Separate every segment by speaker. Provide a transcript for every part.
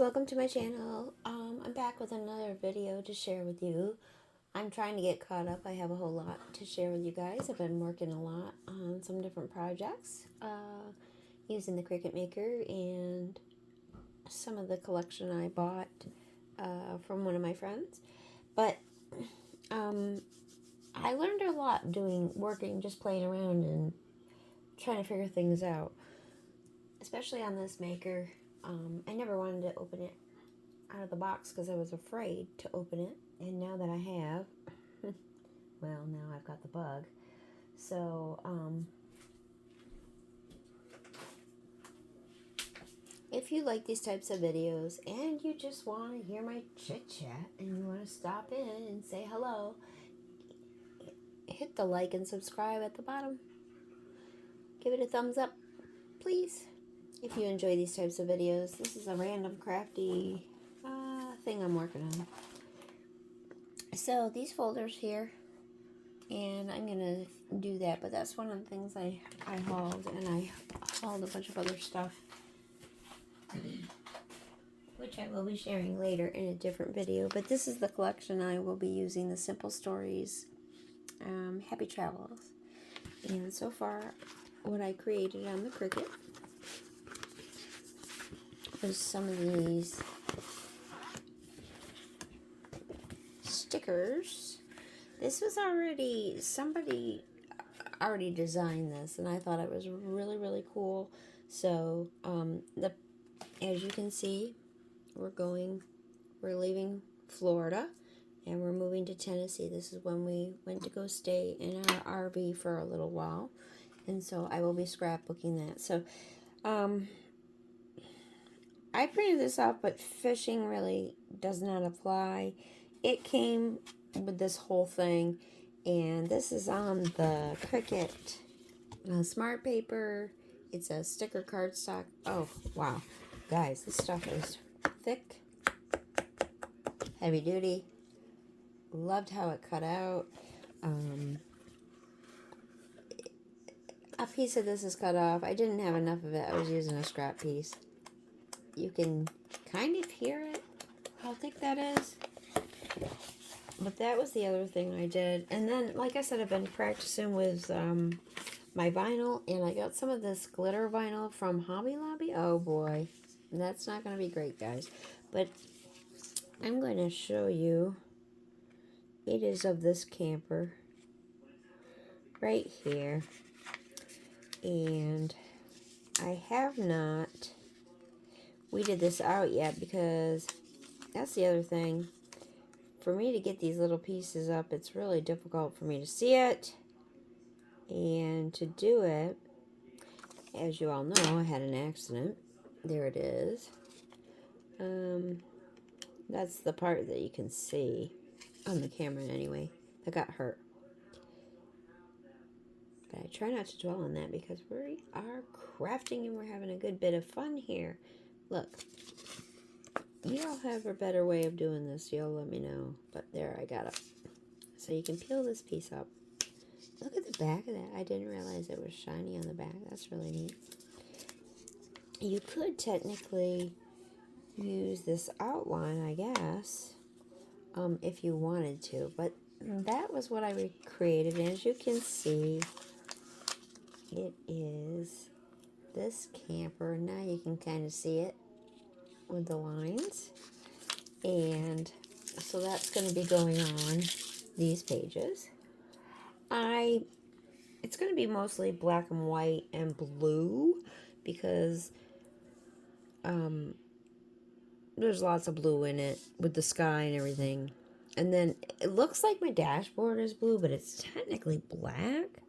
Speaker 1: welcome to my channel. I'm back with another video to share with you. I'm trying to get caught up. I have a whole lot to share with you guys. I've been working a lot on some different projects using the Cricut Maker and some of the collection I bought from one of my friends. But I learned a lot working, just playing around and trying to figure things out, especially on this maker. I never wanted to open it out of the box because I was afraid to open it, and now that I have, well, now I've got the bug. So, if you like these types of videos and you just want to hear my chit-chat and you want to stop in and say hello, hit the like and subscribe at the bottom. Give it a thumbs up, please. If you enjoy these types of videos, this is a random crafty thing I'm working on. So these folders here, and I'm gonna do that, but that's one of the things I hauled, and I hauled a bunch of other stuff, which I will be sharing later in a different video. But this is the collection I will be using, the Simple Stories Happy Travels. And so far, what I created on the Cricut was some of these stickers. This was somebody already designed this, and I thought it was really, really cool. So, as you can see, we're leaving Florida, and we're moving to Tennessee. This is when we went to go stay in our RV for a little while, and so I will be scrapbooking that. So, I printed this off, but fishing really does not apply. It came with this whole thing, and this is on the Cricut Smart Paper. It's a sticker cardstock. Oh, wow. Guys, this stuff is thick, heavy duty. Loved how it cut out. A piece of this is cut off. I didn't have enough of it. I was using a scrap piece. You can kind of hear it, how thick that is. But that was the other thing I did. And then, like I said, I've been practicing with my vinyl, and I got some of this glitter vinyl from Hobby Lobby. Oh boy, that's not going to be great, guys. But I'm going to show you. It is of this camper right here. And I have not weeded this out yet, because that's the other thing. For me to get these little pieces up, it's really difficult for me to see it. And to do it, as you all know, I had an accident. There it is. That's the part that you can see on the camera anyway, that got hurt. But I try not to dwell on that, because we are crafting and we're having a good bit of fun here. Look. You all have a better way of doing this, you'll let me know. But there, I got it. So you can peel this piece up. Look at the back of that. I didn't realize it was shiny on the back. That's really neat. You could technically use this outline, I guess, if you wanted to. But that was what I created. And as you can see, it is this camper. Now you can kind of see it with the lines, and so that's going to be going on these pages. It's going to be mostly black and white and blue, because there's lots of blue in it with the sky and everything. And then it looks like my dashboard is blue, but it's technically black,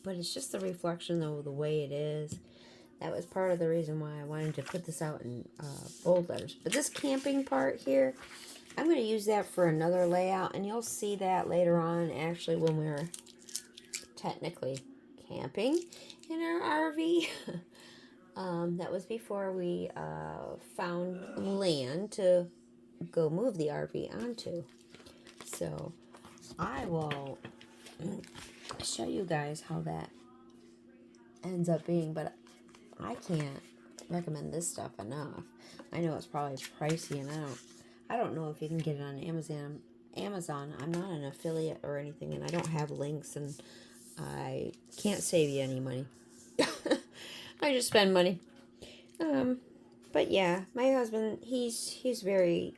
Speaker 1: but it's just the reflection of the way it is. That was part of the reason why I wanted to put this out in bold letters. But this camping part here, I'm going to use that for another layout. And you'll see that later on, actually, when we're technically camping in our RV. That was before we found land to go move the RV onto. So I will show you guys how that ends up being. But I can't recommend this stuff enough. I know it's probably pricey, and I don't know if you can get it on Amazon. I'm not an affiliate or anything, and I don't have links, and I can't save you any money. I just spend money. But yeah, my husband, he's very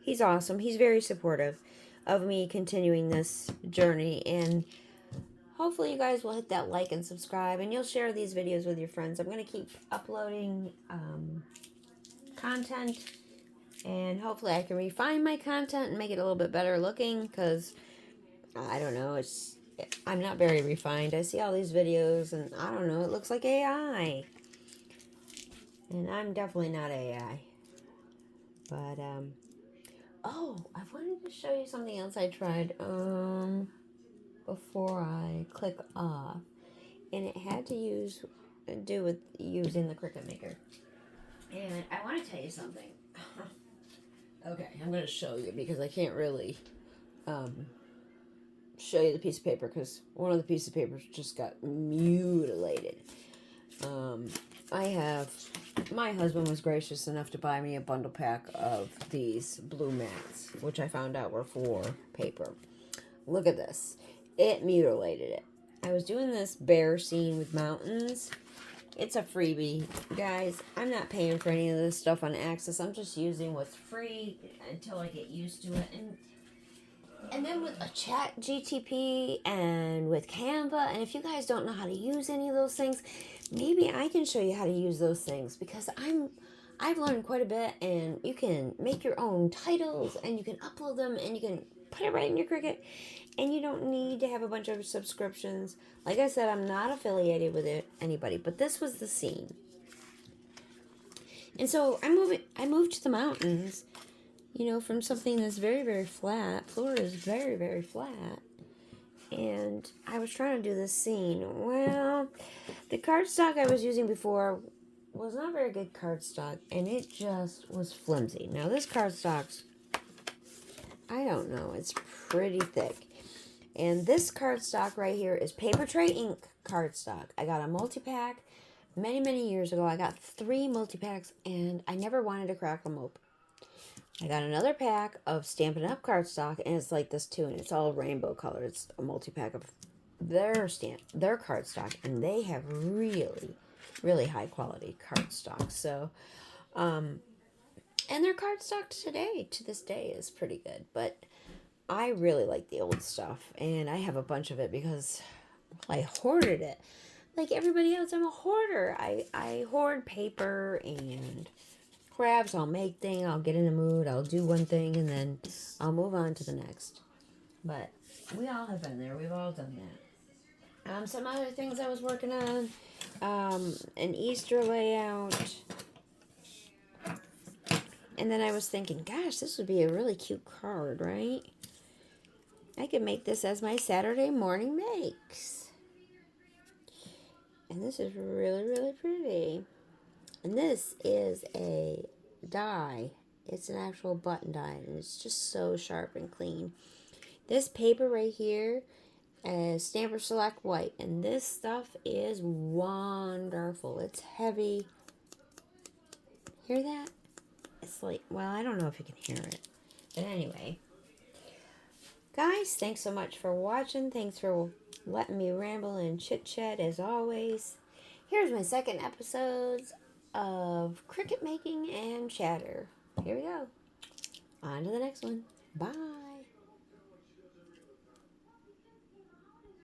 Speaker 1: he's awesome. He's very supportive of me continuing this journey, and hopefully you guys will hit that like and subscribe, and you'll share these videos with your friends. I'm going to keep uploading content, and hopefully I can refine my content and make it a little bit better looking, because I don't know, I'm not very refined. I see all these videos, and I don't know, it looks like AI. And I'm definitely not AI. But, oh, I wanted to show you something else I tried, before I click off. And it had to do with using the Cricut Maker. And I want to tell you something. Okay, I'm going to show you, because I can't really, show you the piece of paper, because one of the pieces of paper just got mutilated. My husband was gracious enough to buy me a bundle pack of these blue mats, which I found out were for paper. Look at this. It mutilated it. I was doing this bear scene with mountains. It's a freebie, guys. I'm not paying for any of this stuff on Access. I'm just using what's free until I get used to it. And then with a Chat GTP and with Canva, and if you guys don't know how to use any of those things, maybe I can show you how to use those things, because I've learned quite a bit, and you can make your own titles, and you can upload them, and you can put it right in your Cricut, and you don't need to have a bunch of subscriptions. Like I said, I'm not affiliated with anybody, but this was the scene. And so I moved to the mountains, from something that's very, very flat. Florida is very, very flat. And I was trying to do this scene. Well, the cardstock I was using before was not very good cardstock, and it just was flimsy. Now, this cardstock's, I don't know, it's pretty thick. And this cardstock right here is Paper Tray Ink cardstock. I got a multi-pack many, many years ago. I got 3 multi-packs, and I never wanted to crack them open. I got another pack of Stampin' Up! Cardstock, and it's like this too, and it's all rainbow color. It's a multi-pack of their cardstock, and they have really, really high quality cardstock. So, and their cardstock to this day, is pretty good. But I really like the old stuff, and I have a bunch of it because I hoarded it. Like everybody else, I'm a hoarder. I hoard paper and crafts. I'll make things, I'll get in the mood, I'll do one thing, and then I'll move on to the next. But we all have been there. We've all done that. Some other things I was working on, an Easter layout. And then I was thinking, gosh, this would be a really cute card, right? I could make this as my Saturday morning makes. And this is really, really pretty. And this is a die. It's an actual button die, and it's just so sharp and clean. This paper right here is Stamper Select White, and this stuff is wonderful. It's heavy. Hear that? It's like, well, I don't know if you can hear it. But anyway, guys, thanks so much for watching. Thanks for letting me ramble and chit-chat as always. Here's my second episode of Cricut making and chatter. Here we go. On to the next one. Bye.